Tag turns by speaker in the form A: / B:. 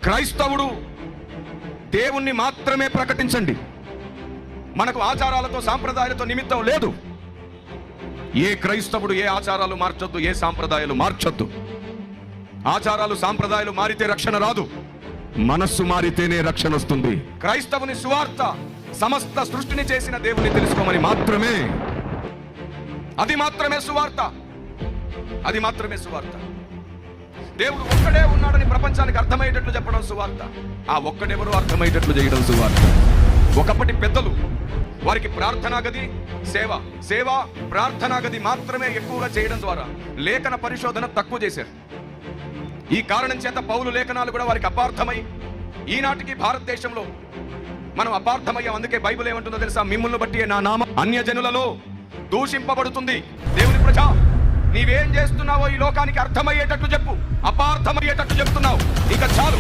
A: క్రైస్తవుడు దేవుణ్ణి మాత్రమే ప్రకటించండి. మనకు ఆచారాలతో సాంప్రదాయాలతో నిమిత్తం లేదు. ఏ క్రైస్తవుడు ఏ ఆచారాలు మార్చొద్దు, ఏ సాంప్రదాయాలు మార్చొద్దు. ఆచారాలు సాంప్రదాయాలు మారితే రక్షణ రాదు, మనస్సు మారితేనే రక్షణ వస్తుంది. క్రైస్తవుని సువార్త సమస్త సృష్టిని చేసిన దేవుని తెలుసుకోమని మాత్రమే. అది మాత్రమే సువార్త, అది మాత్రమే సువార్త. దేవుడు ఒక్కడే ఉన్నాడని ప్రపంచానికి అర్థమయ్యేటట్లు చెప్పడం సువార్త. ఆ ఒక్కడెవరో అర్థమయ్యేటట్లు చేయడం సువార్త. ఒకప్పటి పెద్దలు వారికి ప్రార్థనా గది, సేవ ప్రార్థనా గది మాత్రమే ఎక్కువగా చేయడం ద్వారా లేఖన పరిశోధన తక్కువ చేశారు. ఈ కారణం చేత పౌలు లేఖనాలు కూడా వారికి అపార్థమై ఈనాటికి భారతదేశంలో మనం అపార్థమయ్యాం. అందుకే బైబిల్ ఏమంటుందో తెలుసా? మిమ్ములను బట్టి నా నామం అన్యజనులలో దూషింపబడుతుంది. దేవుని ప్రజ, నీవేం చేస్తున్నావో ఈ లోకానికి అర్థమయ్యేటట్లు చెప్పు. అపార్థమయ్యేటట్లు చెప్తున్నావు, ఇక చాలు.